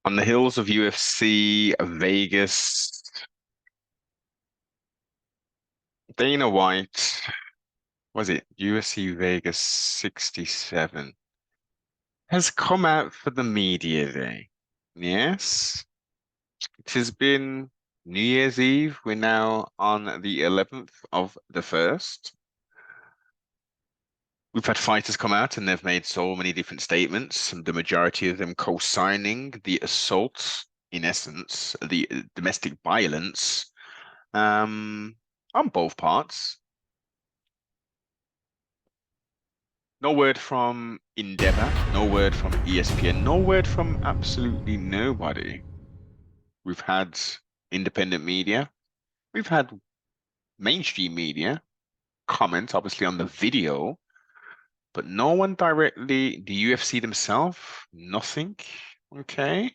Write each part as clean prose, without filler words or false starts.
On the hills of UFC Vegas, Dana White, was it UFC Vegas 67, has come out for the media day. Yes, it has been New Year's Eve. We're now on the 11th of the 1st. We've had fighters come out and they've made so many different statements, the majority of them co-signing the assault, in essence, the domestic violence, um, on both parts. No word from Endeavor, no word from ESPN, no word from absolutely nobody. We've had independent media, we've had mainstream media comment, obviously, on the video, but no one directly, the UFC themselves, nothing. Okay.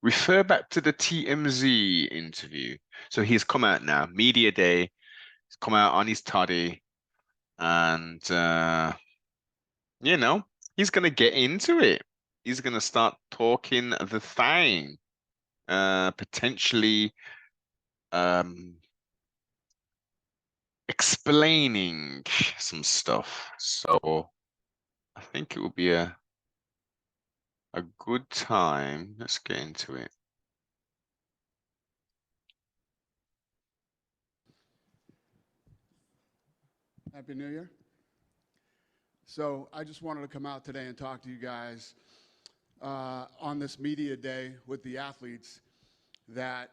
Refer back to the TMZ interview. So he's come out now, media day, he's come out on his toddy, and you know, he's gonna get into it. He's gonna start talking the thing, potentially um explaining some stuff. So I think it will be a good time. Let's get into it. Happy New Year. So I just wanted to come out today and talk to you guys on this media day with the athletes that,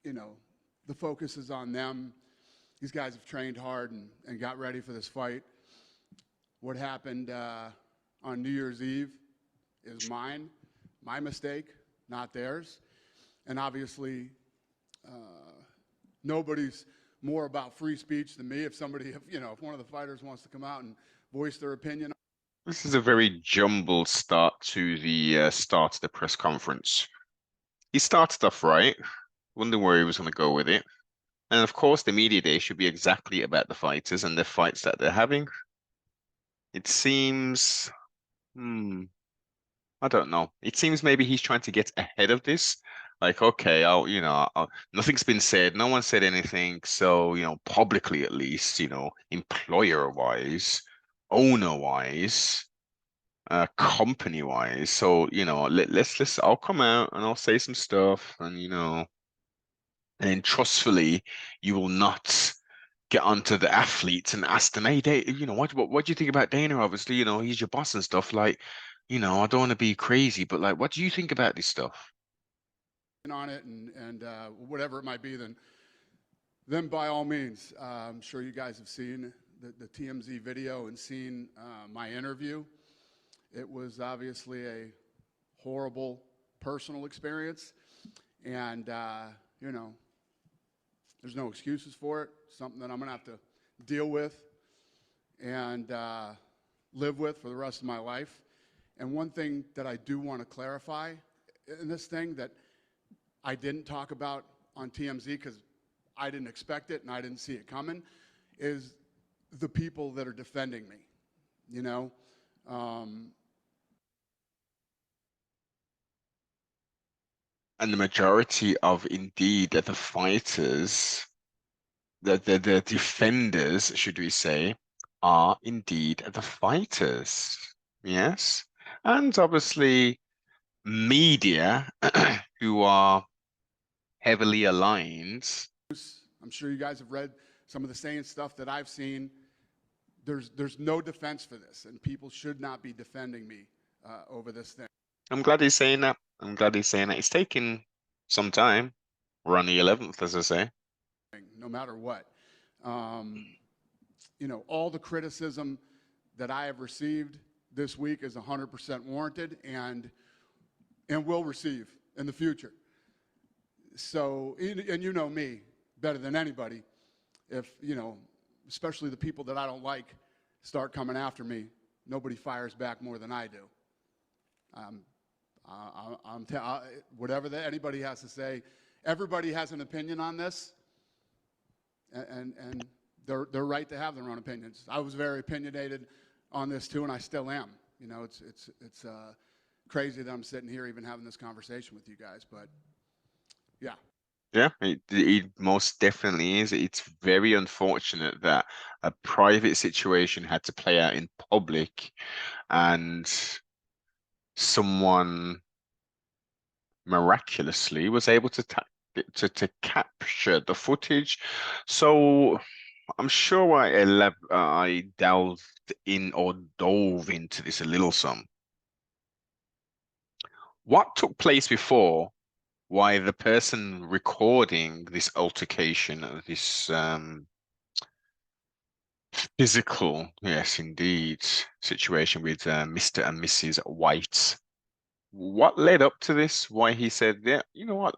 you know, the focus is on them. These guys have trained hard and got ready for this fight. What happened on New Year's Eve is my mistake, not theirs. And obviously, nobody's more about free speech than me. If somebody, if one of the fighters wants to come out and voice their opinion. This is a very jumbled start to the start of the press conference. He started off right, wondering where he was going to go with it. And of course, the media day should be exactly about the fighters and the fights that they're having. It seems, hmm, I don't know. It seems maybe he's trying to get ahead of this. Like, okay, nothing's been said, no one said anything. So, publicly at least, employer-wise, owner-wise, company-wise. So, I'll come out and I'll say some stuff, and then trustfully, you will not get onto the athletes and ask them, hey, what do you think about Dana? Obviously, he's your boss and stuff. Like, I don't want to be crazy, but like, what do you think about this stuff? On it and whatever it might be, then by all means, I'm sure you guys have seen the TMZ video and seen my interview. It was obviously a horrible personal experience, and there's no excuses for it. Something that I'm gonna have to deal with and live with for the rest of my life. And one thing that I do want to clarify in this thing that I didn't talk about on TMZ because I didn't expect it and I didn't see it coming is the people that are defending me, you know? And the majority of indeed the fighters, the defenders, should we say, are indeed the fighters. Yes. And obviously media who are heavily aligned. I'm sure you guys have read some of the same stuff that I've seen. There's no defense for this, and people should not be defending me over this thing. I'm glad he's saying that. I'm glad he's saying that. It's taken some time. We're on the 11th, as I say. No matter what. All the criticism that I have received this week is 100% warranted and will receive in the future. So, and you know me better than anybody. If, especially the people that I don't like start coming after me, nobody fires back more than I do. Whatever anybody has to say, everybody has an opinion on this, and they're right to have their own opinions. I was very opinionated on this too, and I still am. crazy that I'm sitting here even having this conversation with you guys, but yeah. Yeah, it most definitely is. It's very unfortunate that a private situation had to play out in public and someone miraculously was able to to capture the footage. So I'm sure I delved in or dove into this a little some. What took place before? Why the person recording this altercation, this physical, yes, indeed, situation with Mr. and Mrs. White. What led up to this? Why he said, "Yeah, you know what?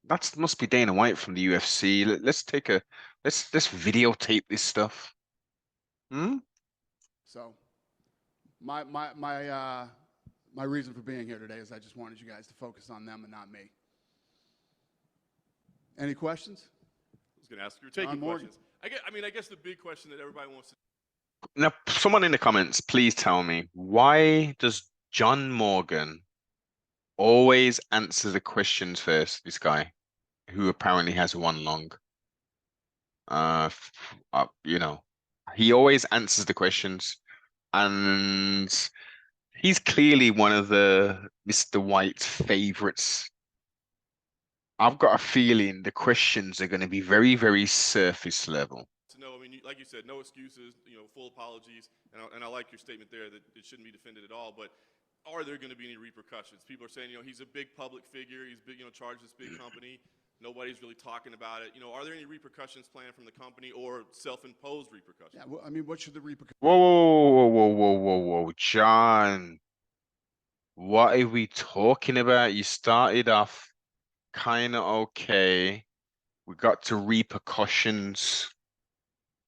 That must be Dana White from the UFC. Let's take a let's videotape this stuff." Hmm? So my my my uh, my reason for being here today is I just wanted you guys to focus on them and not me. Any questions? I was going to ask you, John taking Morgan. questions. I guess the big question that everybody wants to. Now, someone in the comments, please tell me, why does John Morgan always answer the questions first? This guy, who apparently has one lung. You know, he always answers the questions, and he's clearly one of the Mr. White's favorites. I've got a feeling the questions are going to be very, very surface level. To know, I mean, like you said, no excuses, full apologies, and I like your statement there that it shouldn't be defended at all. But are there going to be any repercussions? People are saying, he's a big public figure, he's big, charged this big company. Nobody's really talking about it. Are there any repercussions planned from the company or self-imposed repercussions? Yeah, well, I mean, what should the repercussions? Whoa, whoa, whoa, whoa, whoa, whoa, whoa, John, what are we talking about? You started off kind of okay. We got to repercussions.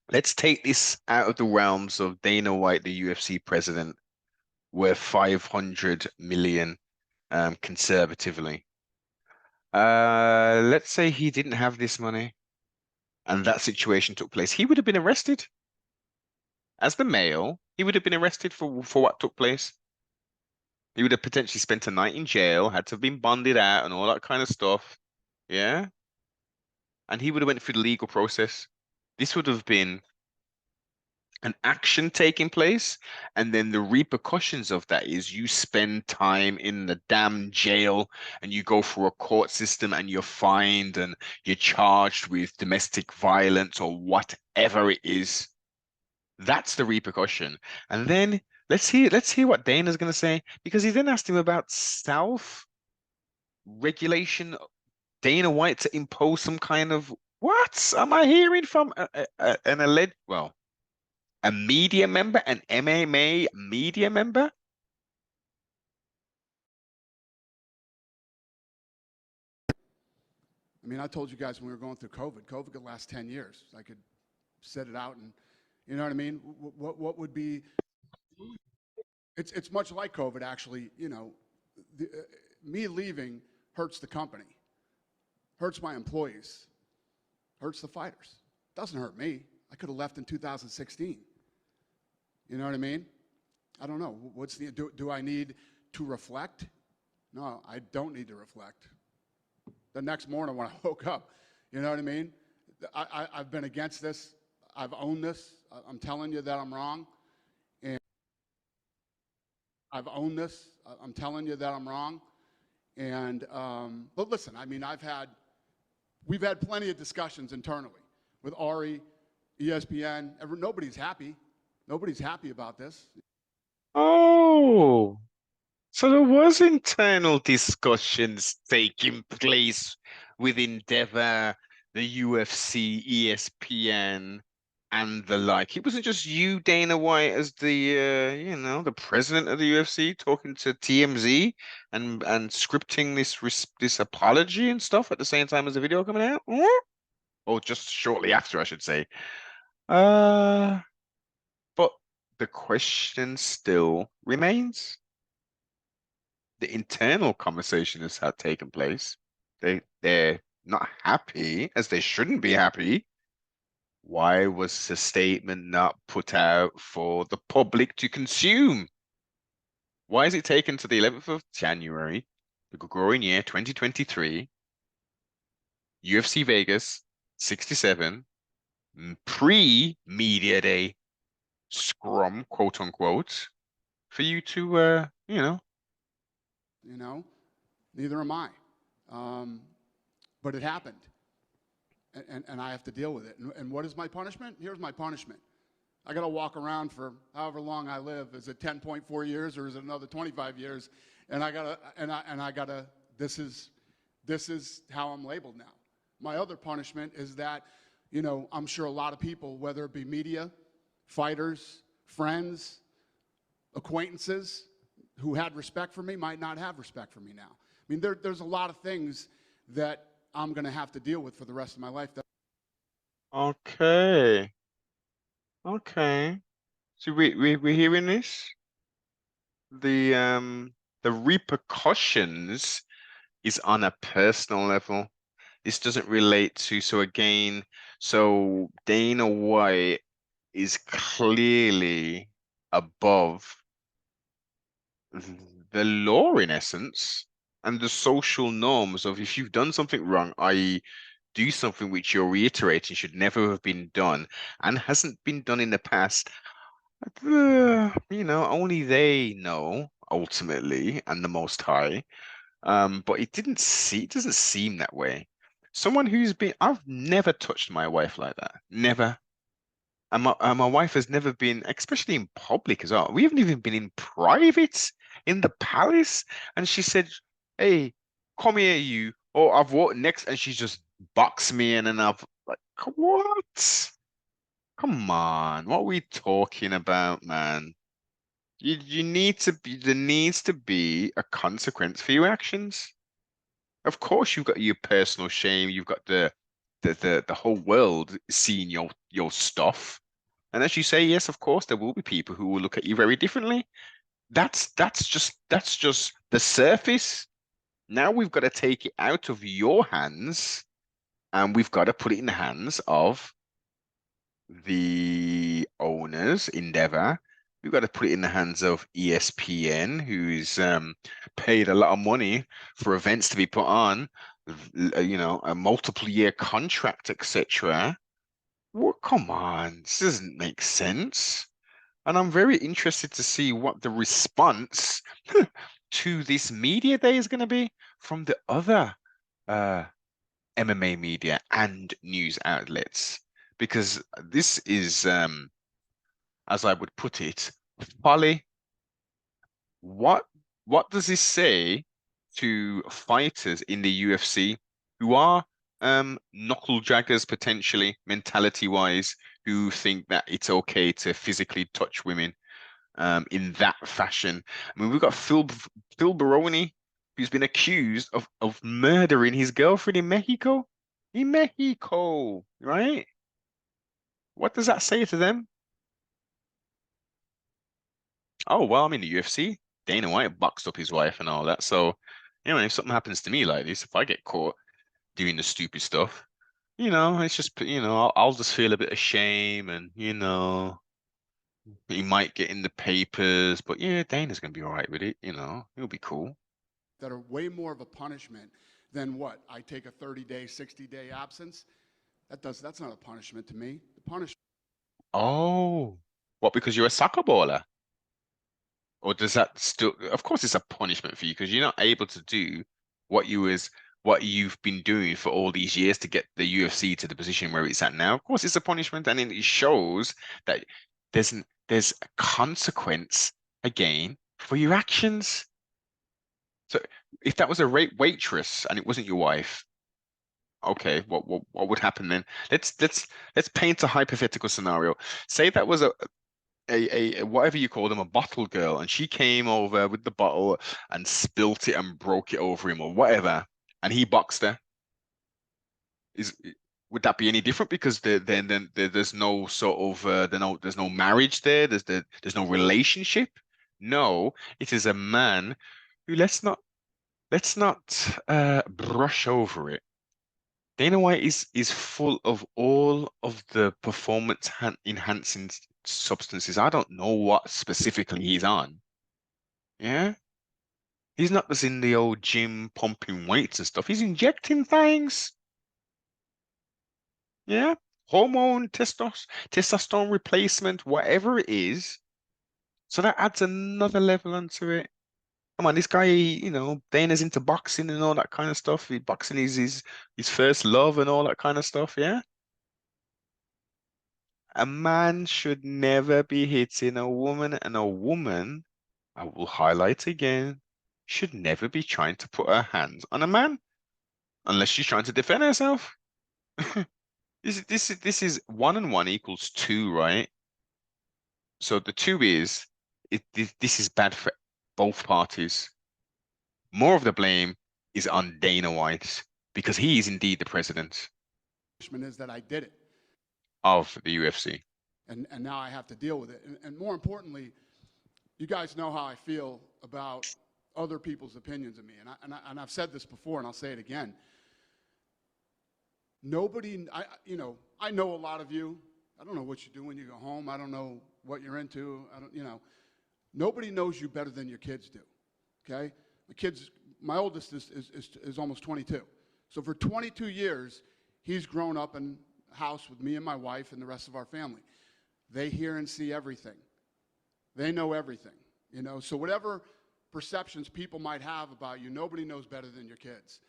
Let's take this out of the realms of Dana White, the UFC president, worth 500 million conservatively. Let's say he didn't have this money and that situation took place. He would have been arrested. As the male, he would have been arrested for what took place. He would have potentially spent a night in jail, had to have been bonded out and all that kind of stuff. Yeah. And he would have went through the legal process. This would have been an action taking place, and then the repercussions of that is you spend time in the damn jail and you go through a court system and you're fined and you're charged with domestic violence or whatever it is. That's the repercussion. And then let's hear what Dana's gonna say, because he then asked him about self-regulation, Dana White to impose some kind of what am I hearing from an alleged, well, a media member, an MMA media member? I mean, I told you guys when we were going through COVID could last 10 years. I could set it out and, you know what I mean? What would be, it's much like COVID, actually. Me leaving hurts the company, hurts my employees, hurts the fighters. Doesn't hurt me. I could have left in 2016. You know what I mean? I don't know. Do I need to reflect? No, I don't need to reflect. The next morning when I woke up, you know what I mean? I've been against this. I've owned this. I'm telling you that I'm wrong. And I've owned this. I'm telling you that I'm wrong. And, but listen, I mean, we've had plenty of discussions internally with Ari, ESPN. Nobody's happy. Nobody's happy about this. Oh, so there was internal discussions taking place with Endeavor, the UFC, ESPN, and the like. It wasn't just you, Dana White, as the the president of the UFC, talking to TMZ and scripting this apology and stuff at the same time as the video coming out. Or just shortly after, I should say. Uh, but the question still remains. The internal conversation has had taken place. They're not happy, as they shouldn't be happy. Why was the statement not put out for the public to consume? Why is it taken to the 11th of January, the Gregorian year 2023, UFC Vegas 67, pre-media day scrum, quote unquote, for you to, You know, neither am I. But it happened, and I have to deal with it. And what is my punishment? Here's my punishment. I got to walk around for however long I live. Is it 10.4 years or is it another 25 years? And I gotta. This is how I'm labeled now. My other punishment is that, I'm sure a lot of people, whether it be media, fighters, friends, acquaintances, who had respect for me, might not have respect for me now. I mean, there's a lot of things that I'm going to have to deal with for the rest of my life. okay, okay. So we're hearing this? The um the repercussions is on a personal level. This doesn't relate to, so again, so Dana White is clearly above the law in essence and the social norms of if you've done something wrong, i.e., do something which you're reiterating should never have been done and hasn't been done in the past. Only they know ultimately and the Most High. But it doesn't seem that way. I've never touched my wife like that. Never. And my wife has never been, especially in public as well. We haven't even been in private in the palace. And she said, "Hey, come here, you." Oh, I've walked next, and she's just boxed me in, and I've like, what? Come on, what are we talking about, man? You need to be, there needs to be a consequence for your actions. Of course, you've got your personal shame. You've got the whole world seeing your stuff. And as you say, yes, of course, there will be people who will look at you very differently. That's just the surface. Now we've got to take it out of your hands and we've got to put it in the hands of the owners, Endeavor. We've got to put it in the hands of ESPN, who's paid a lot of money for events to be put on, a multiple year contract, etc. Well, come on, this doesn't make sense. And I'm very interested to see what the response to this media day is going to be from the other uh, MMA media and news outlets, because this is, as I would put it, folly. What what does this say to fighters in the UFC who are knuckle draggers potentially, mentality wise, who think that it's okay to physically touch women in that fashion? I mean, we've got Phil Baroni, who's been accused of murdering his girlfriend in Mexico. In Mexico, right? What does that say to them? Oh, well, I'm in the UFC. Dana White boxed up his wife and all that. So, if something happens to me like this, if I get caught doing the stupid stuff, it's just, I'll just feel a bit of shame and, he might get in the papers, but yeah, Dana's gonna be all right with it, he'll be cool. That are way more of a punishment than what? I take a 30-day, 60-day absence. That's not a punishment to me. The punishment. Oh, what, because you're a soccer baller? Or does that still, of course, it's a punishment for you because you're not able to do what what you've been doing for all these years to get the UFC to the position where it's at now. Of course, it's a punishment, and it shows that there's a consequence again for your actions. So if that was a waitress and it wasn't your wife, okay, what would happen then? Let's paint a hypothetical scenario. Say that was a whatever you call them, a bottle girl, and she came over with the bottle and spilt it and broke it over him or whatever, and he boxed her. Is Would that be any different? Because there's no sort of there's no marriage there. There's no relationship. No, it is a man who let's not brush over it. Dana White is full of all of the performance enhancing substances. I don't know what specifically he's on, Yeah. He's not just in the old gym pumping weights and stuff. He's injecting things. Yeah. Hormone, testosterone replacement, whatever it is. So that adds another level onto it. Come on, this guy, Dana's into boxing and all that kind of stuff. Boxing is his first love and all that kind of stuff, yeah? A man should never be hitting a woman, and a woman, I will highlight again, should never be trying to put her hands on a man unless she's trying to defend herself. This is 1 and 1 equals 2, right? So the two is this is bad for both parties. More of the blame is on Dana White because he is indeed the president Is that I did it, of the UFC. and now I have to deal with it. And more importantly, you guys know how I feel about other people's opinions of me, and I've said this before, and I'll say it again. Nobody, I know a lot of you. I don't know what you do when you go home. I don't know what you're into. I don't. Nobody knows you better than your kids do. Okay, my oldest is almost 22. So for 22 years, he's grown up in a house with me and my wife and the rest of our family. They hear and see everything. They know everything. So whatever perceptions people might have about you, nobody knows better than your kids.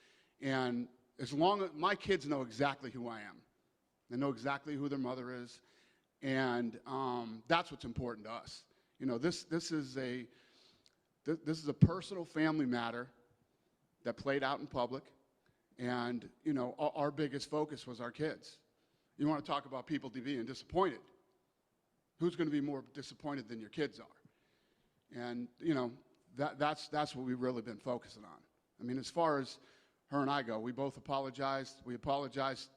And as long as my kids know exactly who I am, they know exactly who their mother is, and that's what's important to us. This is a personal family matter that played out in public, and our biggest focus was our kids. You want to talk about people being disappointed? Who's going to be more disappointed than your kids are? And that's what we've really been focusing on. I mean, as far as her and I go, we both apologized. We apologized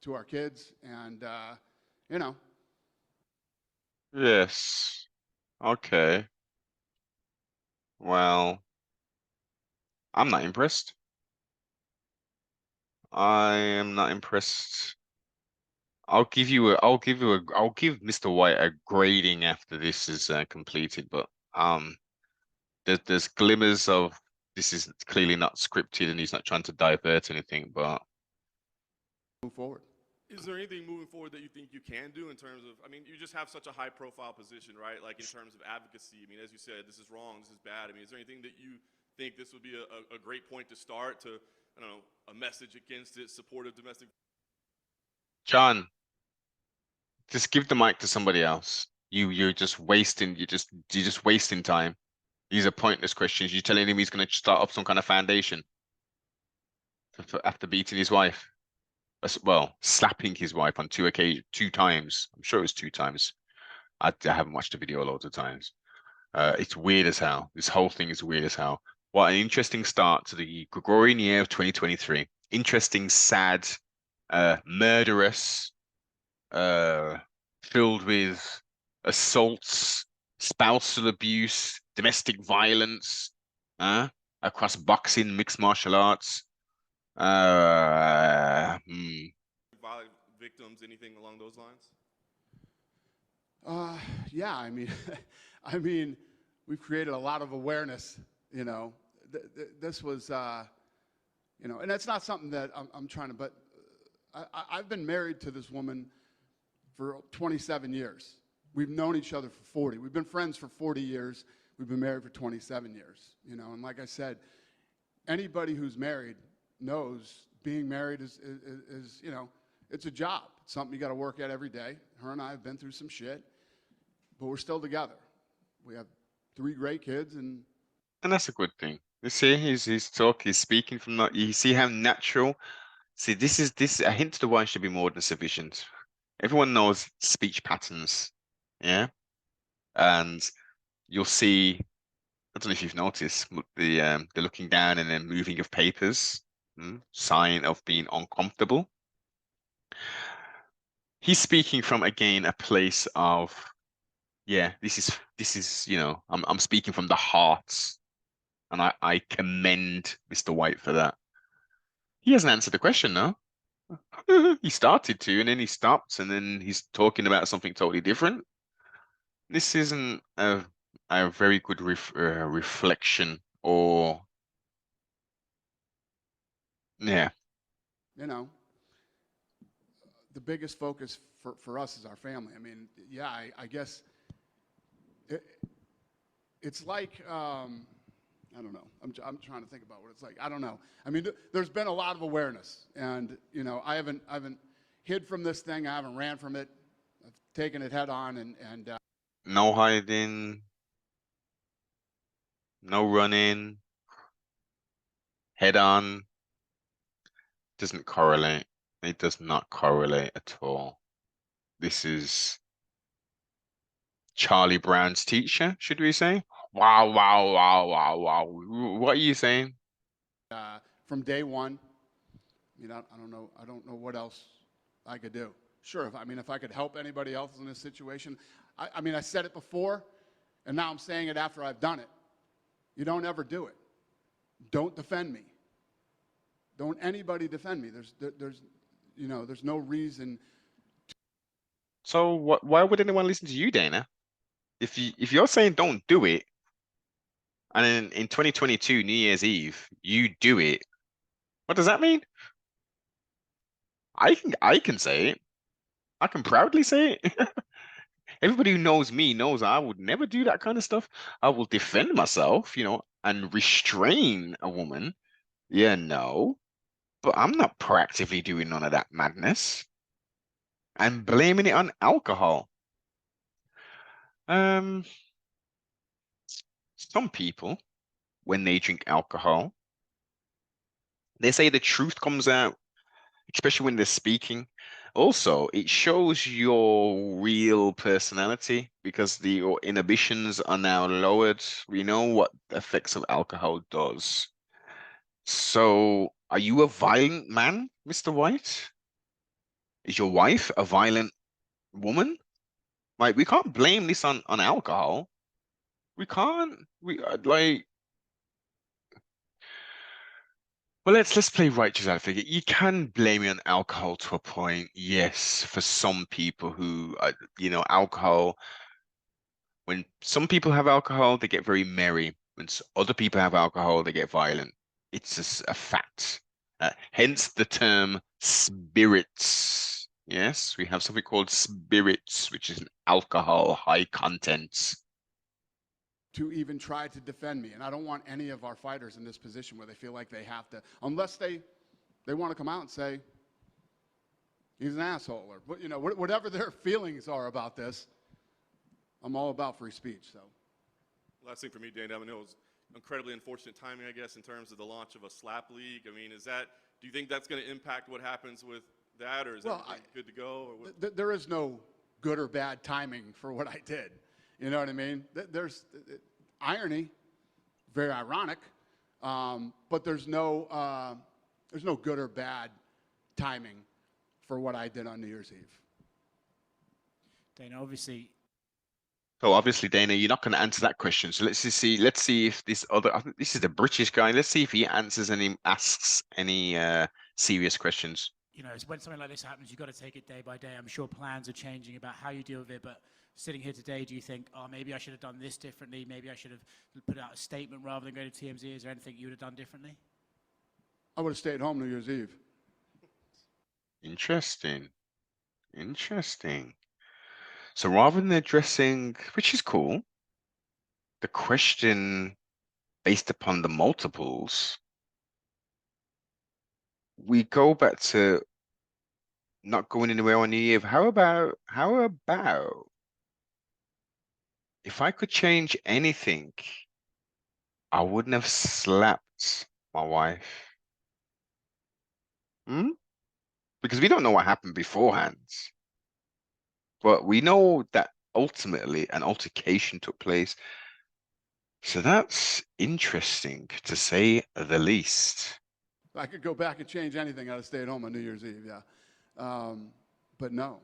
to our kids, and Yes. Okay. Well, I'm not impressed. I am not impressed. I'll give Mr. White a grading after this is completed, but there's glimmers of this is clearly not scripted and he's not trying to divert anything, but move forward. Is there anything moving forward that you think you can do in terms of, I mean, you just have such a high profile position, right? Like in terms of advocacy, I mean, as you said, this is wrong, this is bad. I mean, is there anything that you think this would be a great point to start to, I don't know, a message against it, supportive domestic? John, just give the mic to somebody else. You're just wasting time. These are pointless questions. You're telling him he's going to start up some kind of foundation after beating his wife. Well, slapping his wife on 2 occasions, 2 times. I'm sure it was 2 times. I haven't watched the video loads of times. It's weird as hell. This whole thing is weird as hell. What an interesting start to the Gregorian year of 2023. Interesting, sad, murderous, filled with assaults, spousal abuse, domestic violence, across boxing, mixed martial arts. Violent victims, anything along those lines? Yeah, I mean, I mean, we've created a lot of awareness. This was, and that's not something that I'm trying to. But I've been married to this woman for 27 years. We've known each other for 40. We've been friends for 40 years. We've been married for 27 years. And like I said, anybody who's married knows being married is it's a job. It's something you got to work at every day. Her and I have been through some shit, but we're still together. We have 3 great kids, and that's a good thing. You see, he's speaking from that. You see how natural. See, this a hint to the wine should be more than sufficient. Everyone knows speech patterns, yeah, and you'll see. I don't know if you've noticed the looking down and then moving of papers, sign of being uncomfortable. He's speaking from again a place of, yeah, this is I'm speaking from the heart, and I commend Mr. White for that. He hasn't answered the question, no. He started to, and then he stopped, and then he's talking about something totally different. This isn't a a very good reflection, or yeah. You know, the biggest focus for us is our family. I mean, yeah, I guess it, it's like, I don't know. I'm trying to think about what it's like. I don't know. I mean, there's been a lot of awareness, and you know, I haven't hid from this thing. I haven't ran from it. I've taken it head on, and No hiding, no running, head on. Doesn't correlate. It does not correlate at all. This is Charlie Brown's teacher, should we say? Wow, wow, wow, wow, wow. What are you saying? from day one, you know, I don't know what else I could do. Sure, if I could help anybody else in this situation, I mean, I said it before, and now I'm saying it after I've done it. You don't ever do it. Don't defend me. Don't anybody defend me. There's no reason. So why would anyone listen to you, Dana? If you're saying don't do it, and in 2022, New Year's Eve, you do it, what does that mean? I can say it. I can proudly say it. Everybody who knows me knows I would never do that kind of stuff. I will defend myself, and restrain a woman. Yeah, no. But I'm not proactively doing none of that madness and blaming it on alcohol. Um, some people, when they drink alcohol, they say the truth comes out, especially when they're speaking. Also, it shows your real personality because your inhibitions are now lowered. We know what the effects of alcohol does. So, are you a violent man, Mr. White? Is your wife a violent woman? Like, we can't blame this on alcohol. We can't. Well, let's play righteous advocate. You can blame it on alcohol to a point, yes, for some people who, alcohol. When some people have alcohol, they get very merry. When other people have alcohol, they get violent. It's just a fact. Hence the term spirits. Yes, we have something called spirits, which is an alcohol high content. To even try to defend me. And I don't want any of our fighters in this position where they feel like they have to, unless they want to come out and say, he's an asshole, or whatever their feelings are about this. I'm all about free speech. So, Last thing for me, Dan, I mean, it was incredibly unfortunate timing, I guess, in terms of the launch of a slap league. I mean, do you think that's going to impact what happens with that, or is everything good to go? Or there is no good or bad timing for what I did. You know what I mean? There's irony, very ironic, but there's no good or bad timing for what I did on New Year's Eve. Dana, obviously. So obviously, Dana, you're not going to answer that question. So let's just see. Let's see if this other. I think this is the British guy. Let's see if he asks any serious questions. When something like this happens, you've got to take it day by day. I'm sure plans are changing about how you deal with it, but sitting here today, do you think, oh, maybe I should have done this differently? Maybe I should have put out a statement rather than going to TMZ? Is there anything you would have done differently? I would have stayed home New Year's Eve. Interesting. Interesting. So rather than addressing, which is cool, the question based upon the multiples, we go back to not going anywhere on New Year. How about if I could change anything, I wouldn't have slapped my wife. Hmm? Because we don't know what happened beforehand. But we know that ultimately an altercation took place. So that's interesting to say the least. If I could go back and change anything, I'd have stayed home on New Year's Eve, yeah. But no.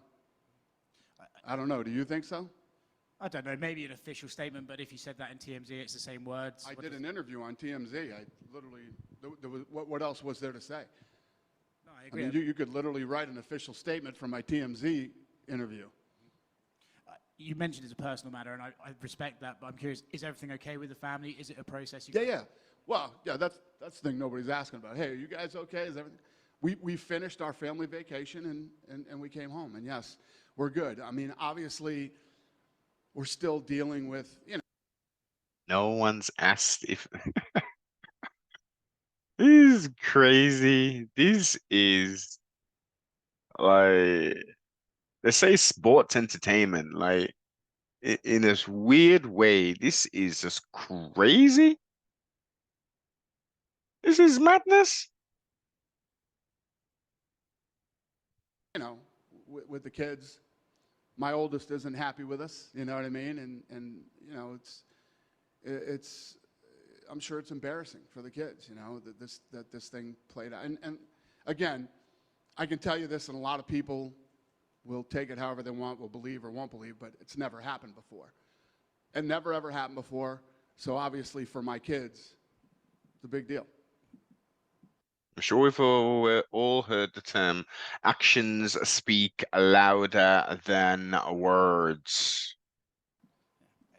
I don't know. Do you think so? I don't know, maybe an official statement, but if you said that in TMZ, it's the same words. I did an interview on TMZ. I literally, what else was there to say? No, I agree. You could literally write an official statement from my TMZ interview. you mentioned it's a personal matter, and I respect that, but I'm curious, is everything okay with the family? Is it a process? Yeah. Well, yeah, that's the thing nobody's asking about. Hey, are you guys okay? Is everything? We finished our family vacation and we came home. And yes, we're good. I mean, obviously, we're still dealing with, No one's asked if this is crazy. This is like they say sports entertainment, like in this weird way. This is just crazy. This is madness. with the kids. My oldest isn't happy with us. You know what I mean? And it's I'm sure it's embarrassing for the kids. That this thing played out. And again, I can tell you this, and a lot of people will take it however they want, will believe or won't believe, but it's never happened before. It never ever happened before. So obviously for my kids, it's a big deal. I'm sure we've all heard the term actions speak louder than words.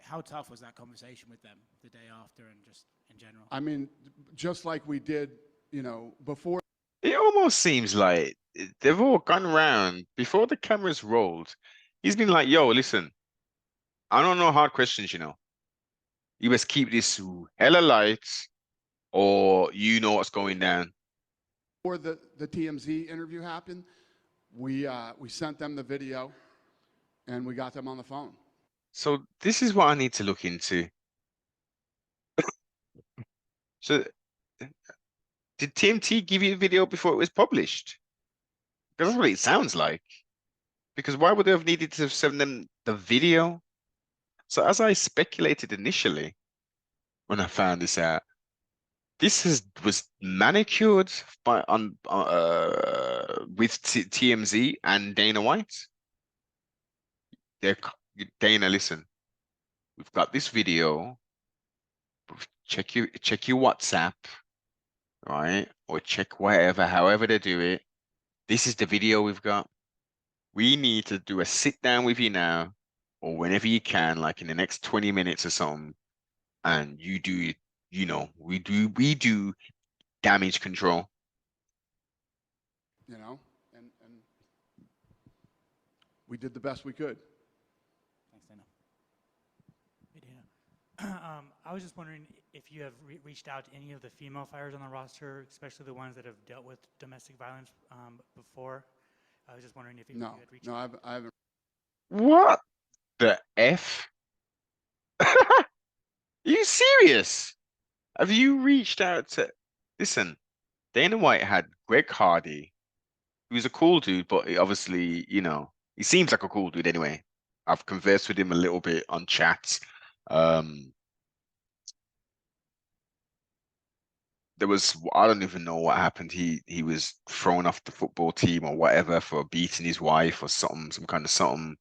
How tough was that conversation with them the day after and just in general? I mean, just like we did, before. It almost seems like they've all gone round before the cameras rolled. He's been like, yo, listen, I don't know hard questions, you know. You best keep this hella light or you know what's going down. Before the TMZ interview happened, we sent them the video, and we got them on the phone. So this is what I need to look into. So did TMT give you the video before it was published? Because that's what it sounds like. Because why would they have needed to send them the video? So as I speculated initially when I found this out, was manicured by on with TMZ and Dana White. They're Dana, listen, we've got this video. Check your WhatsApp, right? Or check whatever, however they do it. This is the video we've got. We need to do a sit down with you now, or whenever you can, like in the next 20 minutes or something, and you do, we do damage control. And we did the best we could. Thanks, Dana. Hey, Dana. I was just wondering if you have reached out to any of the female fighters on the roster, especially the ones that have dealt with domestic violence before. I was just wondering if you No, had reached no, out. I haven't. What the F? Are you serious? Have you reached out to? Listen, Dana White had Greg Hardy, who's a cool dude, but obviously, he seems like a cool dude anyway. I've conversed with him a little bit on chat. Um, I don't even know what happened. He was thrown off the football team or whatever for beating his wife or something, some kind of something,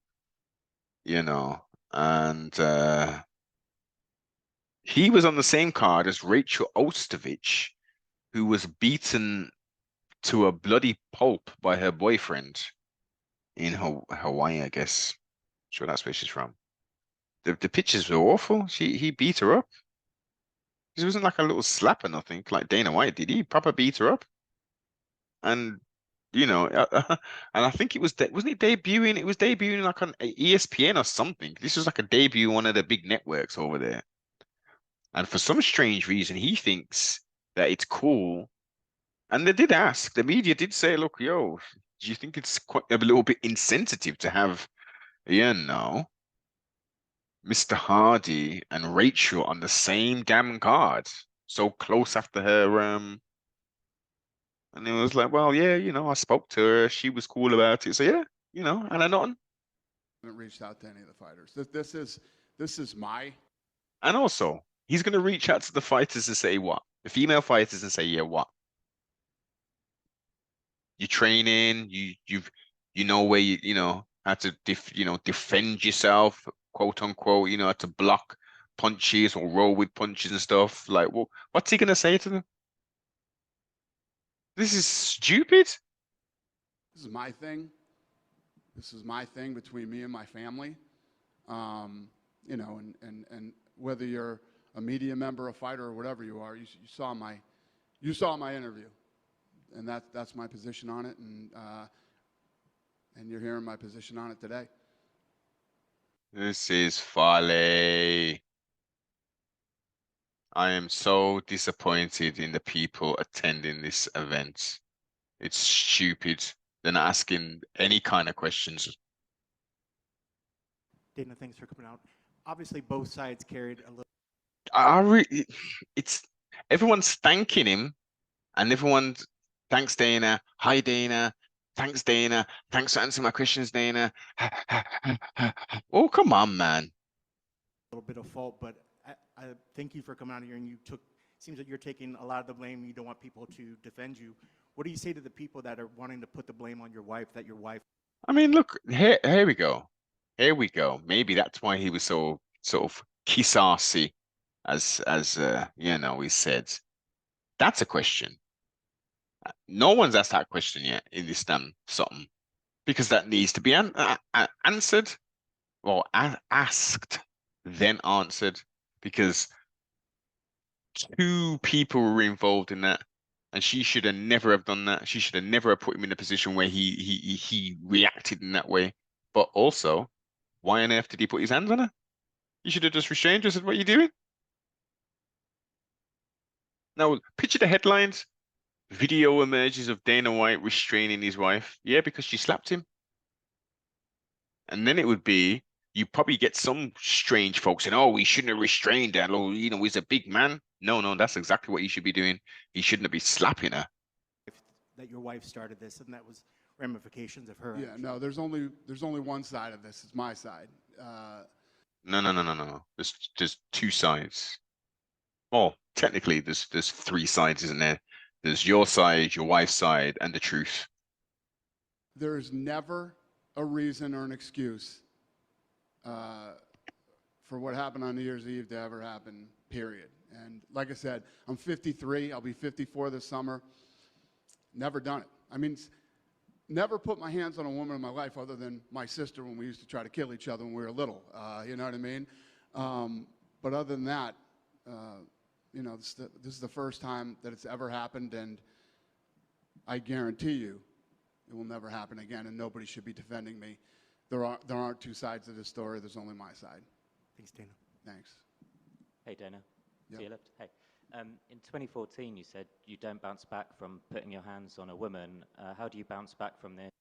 and he was on the same card as Rachel Ostovich, who was beaten to a bloody pulp by her boyfriend in Hawaii, I guess. Sure, that's where she's from. The pictures were awful. He beat her up. It wasn't like a little slap or nothing, like Dana White did. He proper beat her up, and and I think wasn't it debuting? It was debuting like on ESPN or something. This was like a debut on one of the big networks over there. And for some strange reason, he thinks that it's cool. And they did ask, the media did say, look, yo, do you think it's quite a little bit insensitive to have, Mr. Hardy and Rachel on the same damn card, so close after her, and it was like, well, yeah, I spoke to her, she was cool about it, so yeah, and I nothing. Haven't reached out to any of the fighters. This is my. And also, he's gonna reach out to the fighters and say what? The female fighters and say, yeah, what? You're training, you know where how to defend yourself, quote unquote, how to block punches or roll with punches and stuff. Like, well, what's he gonna say to them? This is stupid. This is my thing. This is my thing between me and my family. You know, and whether you're a media member, a fighter, or whatever you are, you saw my interview, and that's my position on it, and you're hearing my position on it today. This is folly. I am so disappointed in the people attending this event. It's stupid. They're not asking any kind of questions. Dana, thanks for coming out. Obviously, both sides carried a little. It's everyone's thanking him, and everyone's thanks Dana. Hi Dana. Thanks Dana. Thanks for answering my questions, Dana. Oh, come on, man. Little bit of fault, but I thank you for coming out here and you took. Seems like you're taking a lot of the blame. You don't want people to defend you. What do you say to the people that are wanting to put the blame on your wife? That your wife. I mean, look, here we go. Here we go. Maybe that's why he was so sort of kissassy, as you know, he said. That's a question. No one's asked that question yet in this damn something, because that needs to be answered, well, asked, then answered, because two people were involved in that, and she should have never have done that. She should have never have put him in a position where he reacted in that way. But also, why on earth did he put his hands on her? You should have just restrained her and said, "What are you doing?" Now, picture the headlines. Video emerges of Dana White restraining his wife. Yeah, because she slapped him. And then it would be, you probably get some strange folks saying, "Oh, we shouldn't have restrained her. Oh, you know, he's a big man." No, that's exactly what he should be doing. He shouldn't have been slapping her. That your wife started this, and that was ramifications of her. Yeah, action. no, there's only one side of this. It's my side. No. There's two sides. Well, technically, there's three sides, isn't there? There's your side, your wife's side, and the truth. There is never a reason or an excuse for what happened on New Year's Eve to ever happen, period. And like I said, I'm 53. I'll be 54 this summer. Never done it. I mean, never put my hands on a woman in my life other than my sister when we used to try to kill each other when we were little. You know what I mean? But other than that, you know, this is the first time that it's ever happened, and I guarantee you it will never happen again, and nobody should be defending me. There aren't two sides of this story. There's only my side. Thanks, Dana. Thanks. Hey, Dana. Yep. To your left. Hey. In 2014, you said you don't bounce back from putting your hands on a woman. How do you bounce back from this?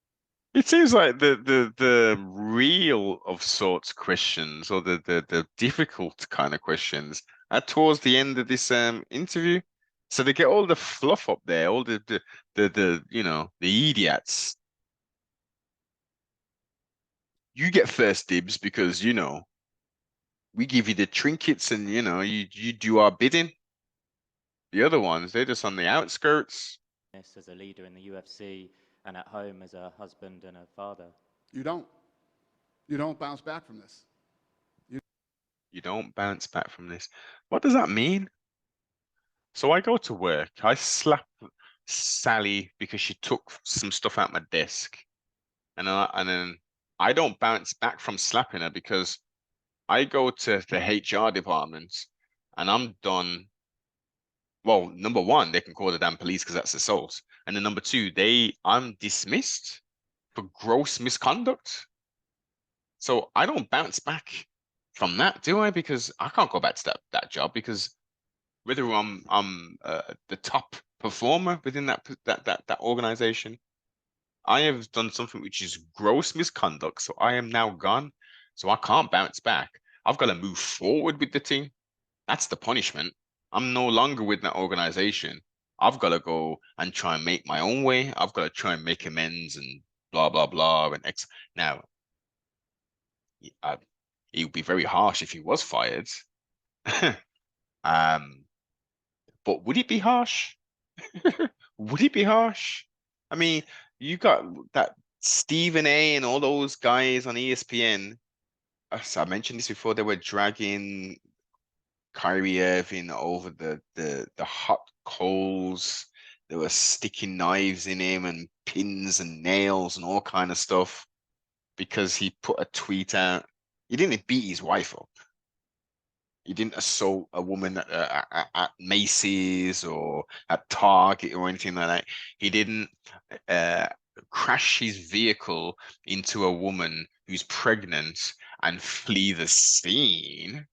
It seems like the real of sorts questions, or the difficult kind of questions, are towards the end of this interview. So they get all the fluff up there, all the you know, the idiots. You get first dibs because, you know, we give you the trinkets and, you know, you do our bidding. The other ones, they're just on the outskirts. As a leader in the UFC and at home as a husband and a father? You don't bounce back from this. You don't bounce back from this. What does that mean? So I go to work. I slap Sally because she took some stuff out my desk, and then I don't bounce back from slapping her because I go to the HR department and I'm done. Well, number one, they can call the damn police because that's assault, and then number two, I'm dismissed for gross misconduct. So I don't bounce back from that, do I? Because I can't go back to that job, because whether I'm the top performer within that organization, I have done something which is gross misconduct. So I am now gone. So I can't bounce back. I've got to move forward with the team. That's the punishment. I'm no longer with that organization. I've got to go and try and make my own way. I've got to try and make amends and blah blah blah and X. Now, it would be very harsh if he was fired. But would it be harsh? Would it be harsh? I mean, you got that Stephen A and all those guys on ESPN. As I mentioned this before, they were dragging Kyrie Irving over the hot coals. They were sticking knives in him and pins and nails and all kind of stuff because he put a tweet out. He didn't beat his wife up. He didn't assault a woman at Macy's or at Target or anything like that. He didn't uh, crash his vehicle into a woman who's pregnant and flee the scene.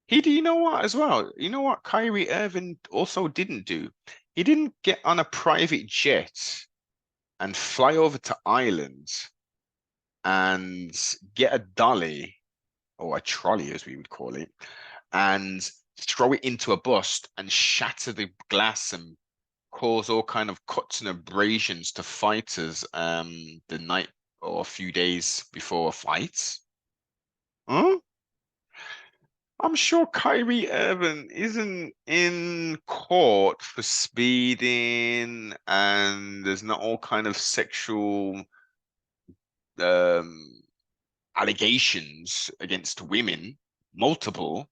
You know what, as well? You know what Kyrie Irving also didn't do? He didn't get on a private jet and fly over to Ireland and get a dolly or a trolley, as we would call it, and throw it into a bust and shatter the glass and cause all kind of cuts and abrasions to fighters the night or a few days before a fight. Huh? I'm sure Kyrie Irving isn't in court for speeding and there's not all kind of sexual um allegations against women, multiple.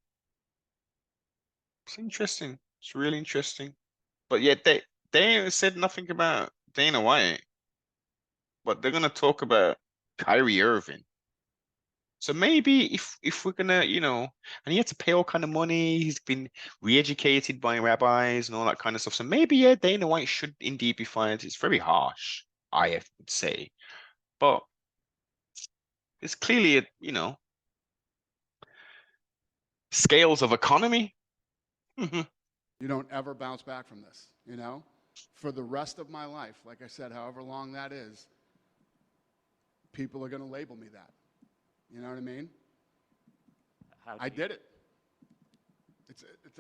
It's interesting. It's really interesting. But yet they said nothing about Dana White, but they're gonna talk about Kyrie Irving. So maybe if we're gonna, and he had to pay all kind of money, he's been re-educated by rabbis and all that kind of stuff. So maybe yeah, Dana White should indeed be fired. It's very harsh, I would say. But it's clearly scales of economy. You don't ever bounce back from this, For the rest of my life, like I said, however long that is, people are going to label me that. You know what I mean? I did it.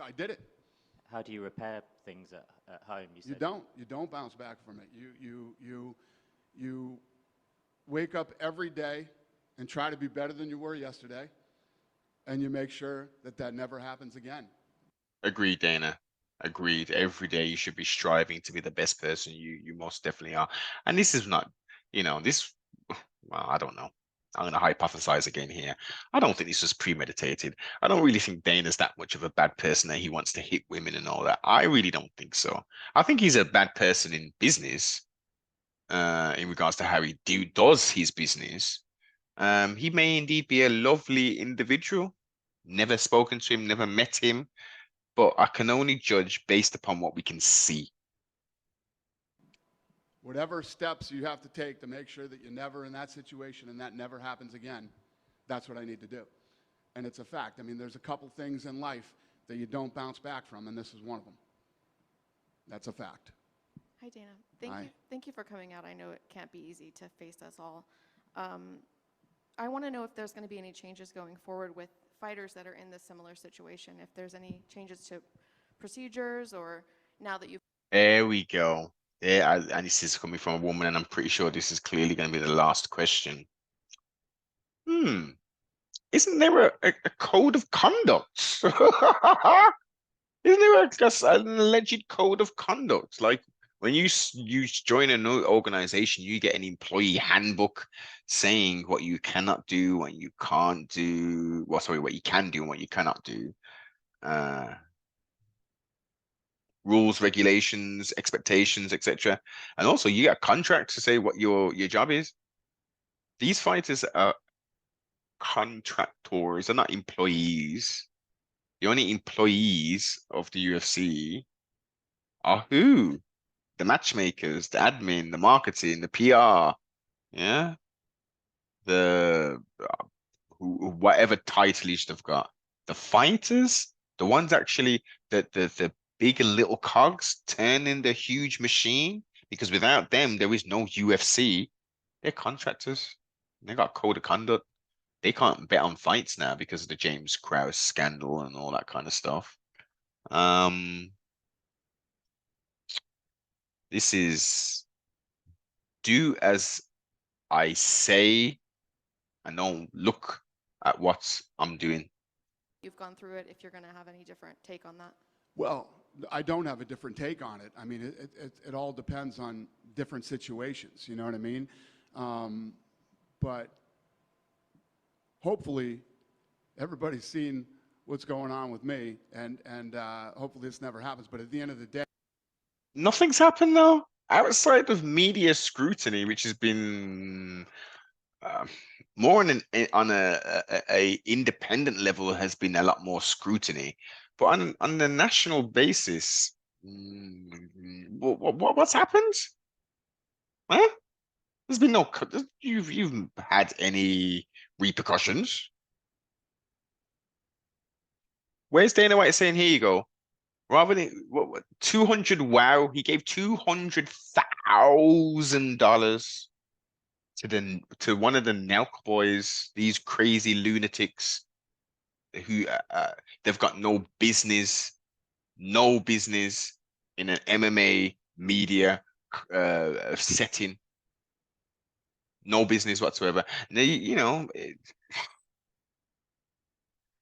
I did it. How do you repair things at home? You don't bounce back from it. You wake up every day and try to be better than you were yesterday, and you make sure that never happens again. Agreed, Dana. Agreed. Every day you should be striving to be the best person you most definitely are. And this is not, this, well, I don't know. I'm going to hypothesize again here. I don't think this was premeditated. I don't really think Dana's that much of a bad person that he wants to hit women and all that. I really don't think so. I think he's a bad person in business, in regards to how he does his business. He may indeed be a lovely individual. Never spoken to him, never met him, but I can only judge based upon what we can see. Whatever steps you have to take to make sure that you're never in that situation and that never happens again, that's what I need to do. And it's a fact. I mean, there's a couple things in life that you don't bounce back from, and this is one of them. That's a fact. Hi, Dana. Thank you for coming out. I know it can't be easy to face us all. I want to know if there's going to be any changes going forward with fighters that are in this similar situation, if there's any changes to procedures or now that you've... There we go. Yeah, and this is coming from a woman, and I'm pretty sure this is clearly going to be the last question. Isn't there a code of conduct? Isn't there an alleged code of conduct? Like when you join a new organization, you get an employee handbook saying what you cannot do, what you can't do. Well, sorry, what you can do and what you cannot do. Rules, regulations, expectations, etc. And also you got contracts to say what your job is. These fighters are contractors, they're not employees. The only employees of the UFC are who? The matchmakers, the admin, the marketing, the PR, yeah, the whatever title each they've got. The fighters, the ones actually the big and little cogs turning the huge machine, because without them there is no UFC. They're contractors. They got code of conduct. They can't bet on fights now because of the James Krause scandal and all that kind of stuff. This is do as I say and don't look at what I'm doing. You've gone through it, if you're going to have any different take on that. Well, I don't have a different take on it. I mean, it all depends on different situations, you know what I mean? But hopefully everybody's seen what's going on with me, and hopefully this never happens. But at the end of the day, nothing's happened though, outside of media scrutiny, which has been um, more on a independent level has been a lot more scrutiny, but on the national basis, what's happened? Huh? There's been no you've had any repercussions? Where's Dana White saying, here you go? Rather than 200, wow, he gave $200,000 to one of the Nelk boys, these crazy lunatics who they've got no business in an MMA media setting, no business whatsoever. And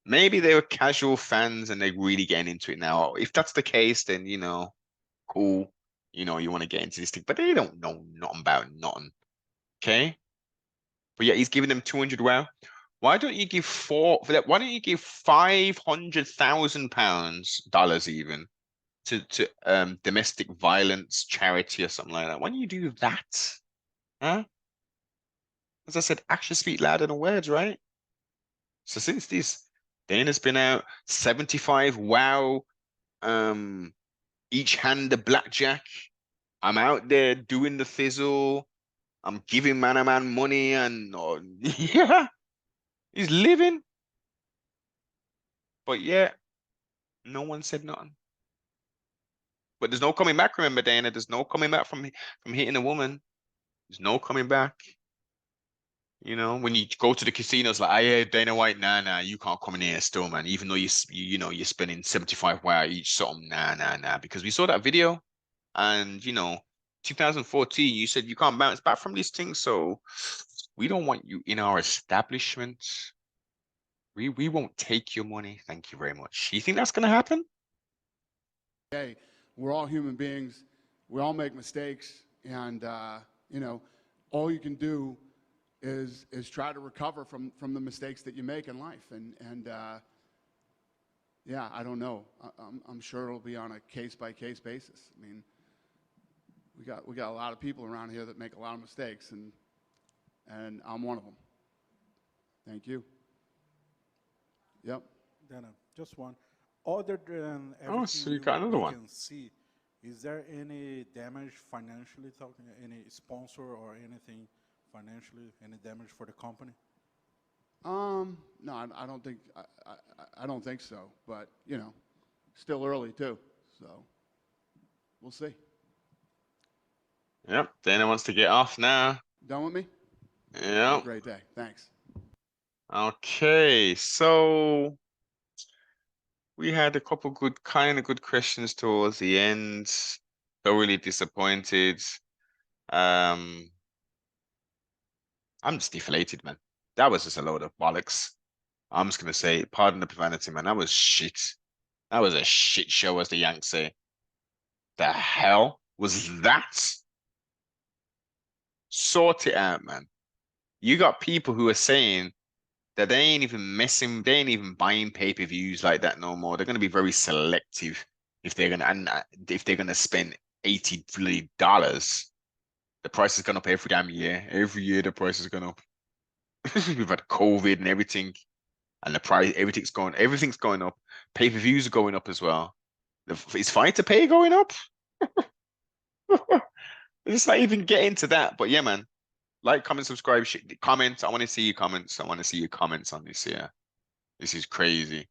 maybe they were casual fans and they're really getting into it now. If that's the case, then cool. You want to get into this thing, but they don't know nothing about nothing. Okay. But yeah, he's giving them 200. Wow. Why don't you give why don't you give $500,000 even to domestic violence charity or something like that? Why don't you do that? Huh? As I said, actions speak louder than words, right? So since this, Dana's been out 75. Wow. Each hand a blackjack. I'm out there doing the fizzle. I'm giving man a man money and yeah, he's living. But yeah, no one said nothing. But there's no coming back, remember, Dana. There's no coming back from hitting a woman. There's no coming back. When you go to the casinos, like, yeah, Dana White, nah, you can't come in here still, man. Even though you're spending 75 wow each something, nah. Because we saw that video, and 2014, you said you can't bounce back from these things, so we don't want you in our establishment. We won't take your money. Thank you very much. You think that's gonna happen? Hey, we're all human beings. We all make mistakes, and all you can do is try to recover from the mistakes that you make in life. And yeah, I don't know. I'm sure it'll be on a case by case basis. I mean, we got a lot of people around here that make a lot of mistakes, and I'm one of them. Thank you. Yep. Dana, just one. Other than Oh, so you everything got another we one. can see, is there any damage financially talking, any sponsor or anything financially, any damage for the company? No, I don't think I don't think so. But still early too, so we'll see. Yep. Dana wants to get off now. Done with me? Have a Yep. great day. Thanks. Okay, so we had a couple good questions towards the end. Thoroughly disappointed. I'm just deflated, man. That was just a load of bollocks. I'm just gonna say, pardon the profanity, man. That was shit. That was a shit show, as the Yanks say. The hell was that? Sort it out, man. You got people who are saying that they ain't even buying pay-per-views like that no more. They're gonna be very selective if they're gonna spend $80. The price is gonna up every damn year. Every year the price is gonna up. We've had COVID and everything, and the price, everything's going up. Pay-per-views are going up as well. Is fighter pay going up? Let's not even get into that. But yeah, man. Like, comment, subscribe, comment. I want to see your comments. I want to see your comments on this here. This is crazy.